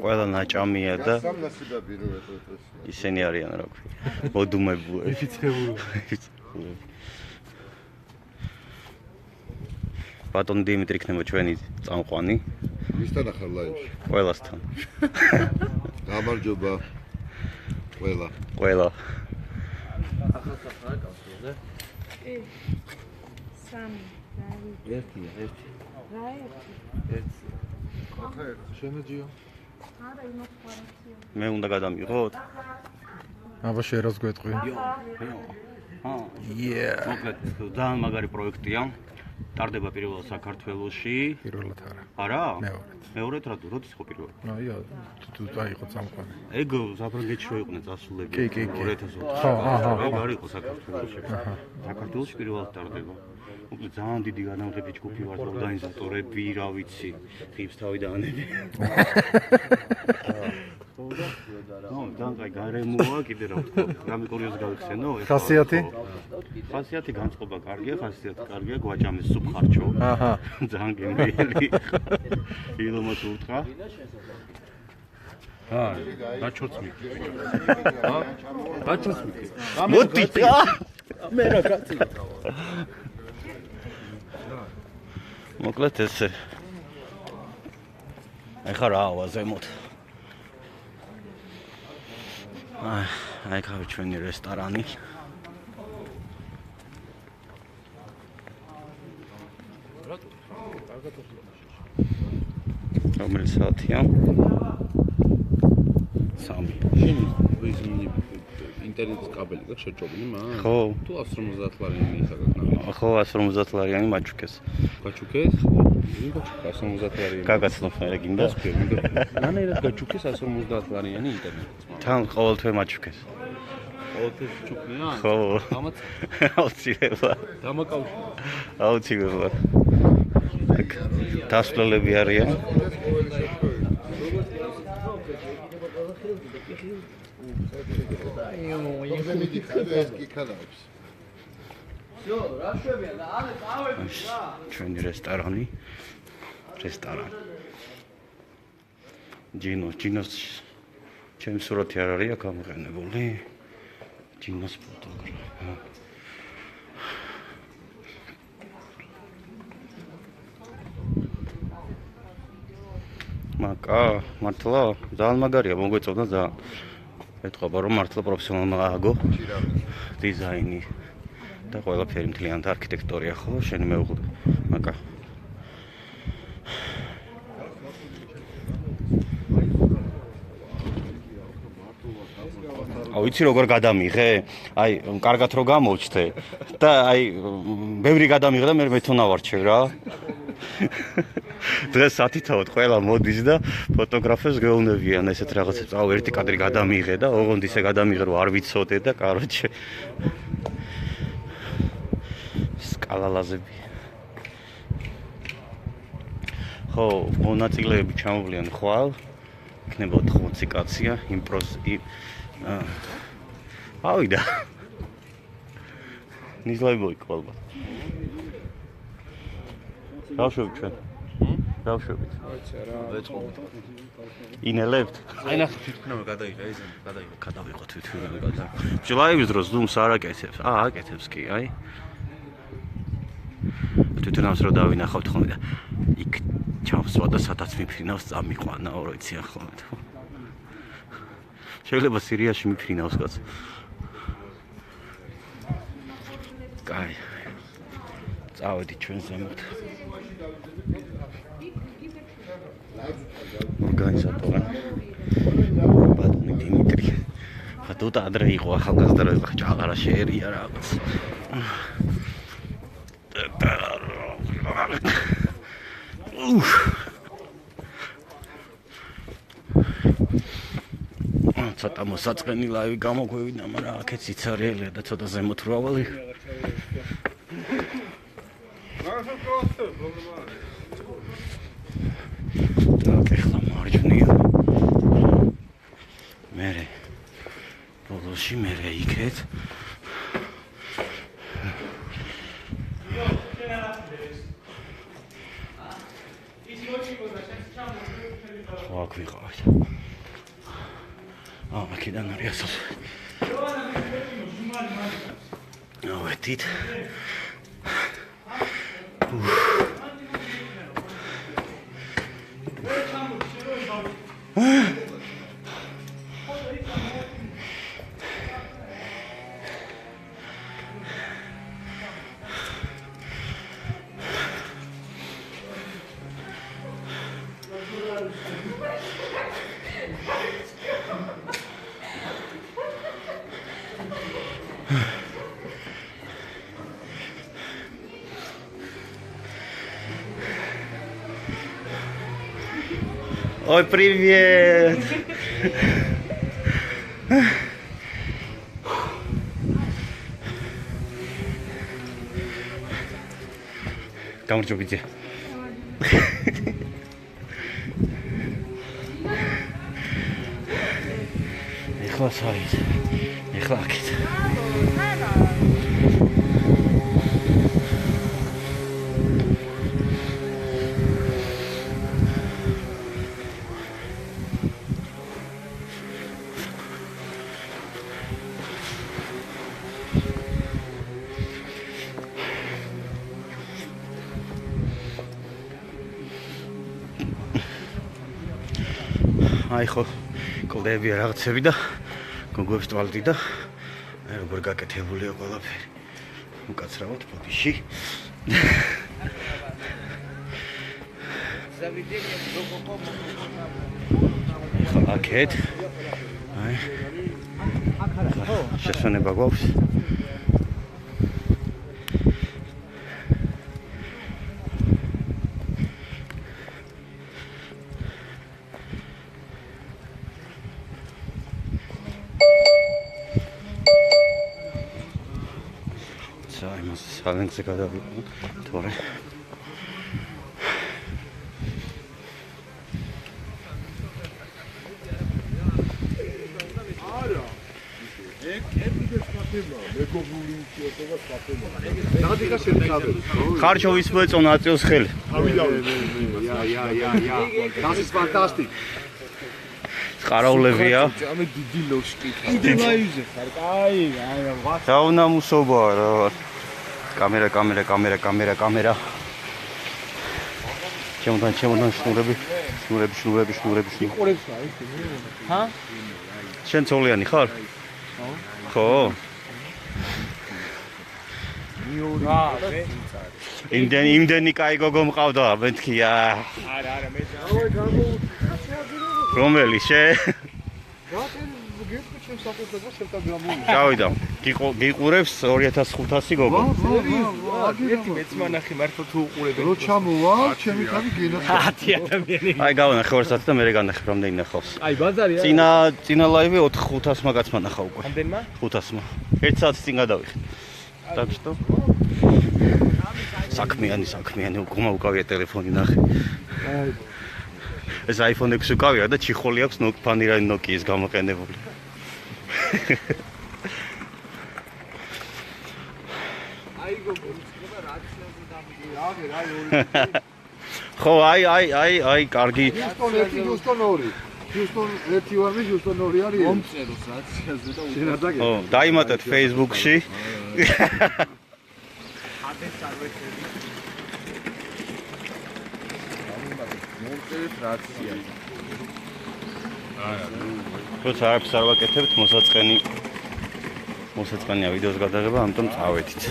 ყველა ნაჭამია და ისინი არიან რა ქვია მოდუმებულები ეფიცებულები ბატონ დიმიტრი იქნება ჩვენი წამყვანი ვისთან ახალ ლაივში ყველასთან გამარჯობა ყველა ახალსაფრა კავშირზე სამი ერთია ერთი რა ერთი შენაჯიო არა იმას ხარაცია მე უნდა გადამიღოთ აბა შერას გვეტყვი მოკლედ ძალიან მაგარი პროექტია ტარდება პირველად საქართველოში პირველად არა მეორედ მეორედ რატო როდის ხო პირველად აია თუ დაიყო წამყვანი ეგ საფრანგეთში რო იყვნენ წასულები კი 2000 ხო ეგ არ იყო საქართველოში პირველად ტარდება მოკლედ ძალიან დიდი განამღები ჯგუფი ვართ ორგანიზატორები რა ვიცი ღირს თავი დაანები ძალიან გარემოა კიდე რა ვთქვა რამე კურიოზი გავიხსენო ხასიათი განწყობა კარგია ხასიათი კარგია გვაჭამის სუბხარჩო ძალიან გემრიელი ილომას უთხრა გაჩორც მიკი გაჩორც მიკი მოდი მე რა კაცი მოკლედ ესე ეხლა რა ავაზემოთ აი ხავი ჩვენი რესტორანი რომელი საათია? 3 შენ ინტერნეტის კაბელი გაქვს შეჭობილი მაგ? ხო თუ 150 ლარიანი ისაკაკნა ხო 150 ლარიანი მაჩუკეს გაჩუკეს? 150 ლარიანი გაგაცნობ მე გინდა? რანაირად გაჩუკეს 150 ლარიანი ინტერნეტი? თან ყოველთვე მაჩუკეს ყოველთვის ჩუქნია? ხო გამაც აუცილებლად დამაკავშირე აუცილებლად დასვლელები არიან ჩვენი რესტორანი ჯინოს ჩემი სურათი არ არის აქ ამოყენებული ჯინოს ფოტოგრაფია მაკა მართლა ძალიან მაგარია მოგვეწონა ძალიან ეთქობა რომ მართლა პროფესიონალმა ააგო დიზაინი და ყველაფერი მთლიანად არქიტექტორია ხო შენი მეუღლე მაკა აიცი როგორ გადამიღე აი კარგად რო გამოვჩდე და აი ბევრი გადამიღე და მე თვითონ ავარჩევ რა დღეს სათითაოდ ყველა მოდის და ფოტოგრაფებს გეუბნებიან ესეთ რაღაცებს. აუ ერთი კადრი გადამიღე და ოღონდ ისე გადამიღე რომ არ ვიცოდე და კაროჩე სკალალაზები. ხო, მონაწილეები ჩამოვლიან ხვალ. იქნება 80 კაცია, ავიდა. ნიზლაიბოი ყოლბა. დავშვებით ჩვენ. დავშვებით. აიცი რა. ვეწყობთ. ინელებთ. აი ნახე თვითმფრინავი გადაიღე ეს გადავიღო თვითმფრინავი გადაიღე. ჯლაივის დროს ზუმს არ აკეთებს. აკეთებს კი, აი. თვითონავს რო დავინახავთ ხოლმე და იქ ჩავსვა და სადაც მიფრინავს წამიყვანა, რა ვიცი ახლა. შეიძლება სირიაში მიფრინავს კაც. კაი. წავედი ჩვენ ზემოთ. ორგანიზატორი ბატონი დიმიტრი. ხათუთ ადრე იყო ახალგაზრდა რო იყო ჭაღარა შეერია რაღაც. ცოტა მოსაწყენი ლაივი გამოგვევიდა, მაგრამ აქეთ სიცარიელია და ცოტა ზემოთ ვრავალი. Так, ეხლა მარჯვნია. მერე ბოლოში მერე იქეთ. ხო აქ ვიყავით. აქედან არის ასოს. ავედით. Ой, привет! გამარჯობიძე. ეხლა საით. ეხლა აქეთ. აი ხო კლდებია რაღაცები და გოგოებს ტვალდი და აი როგორ გაკეთებულია ყველაფერი. უკაცრავად ბოდიში. აქეთ. აი. შესვენება გვაქვს. იმას სალენგზე გადავიყო, თორე ხარჩოვის მოეწონა აწევს ხელი. Das ist fantastisch. ყარავლებია. ამე დიდი ლოშკი. კიდე ლაივზე ხარ. კაი, დაუნამუსობაა რა. კამერა. ჩემთან შნურები. იყურებს რა ის? ჰა? შენ ცოლიანი ხარ? ხო. იმდენი კაი გოგო მყავდა, მეთქია. არა, მე რომელი შე? გავიდა. გიყურებს 2500 გოგო. ერთი მეც მანახი მართლა თუ უყურებენ. რო ჩამოვა, ჩემი თავი გენახა. 10 ადამიანი. აი გავანახე 2 საათი და მე განახე რამდენი ნახავს. აი ბაზარია. წინა ლაივი 4-500-მა გაცმა ნახა უკვე. ამდენმა? 500-მა. 1 საათის წინ გადავიხე. Так что? საქმიანი უკავია ტელეფონი ნახე. ეს iPhone 6 უკავია და ჩიხოლი აქვს ფანირანი Nokia-ის გამოყენებული. აი გოგო, შეიძლება რაც ხო, აი, კარგი. Houston 2. Houston 1 ვარ, Houston 2 არის. მომწეროს რაციაზე და შენადაგე. ო, დაიმატეთ Facebook-ში. ades არვეთები. მომწერეთ რაციაზე. როცა არაფერს არ ვაკეთებთ, მოსაწყენია ვიდეოს გადაღება, ამიტომ წავედით.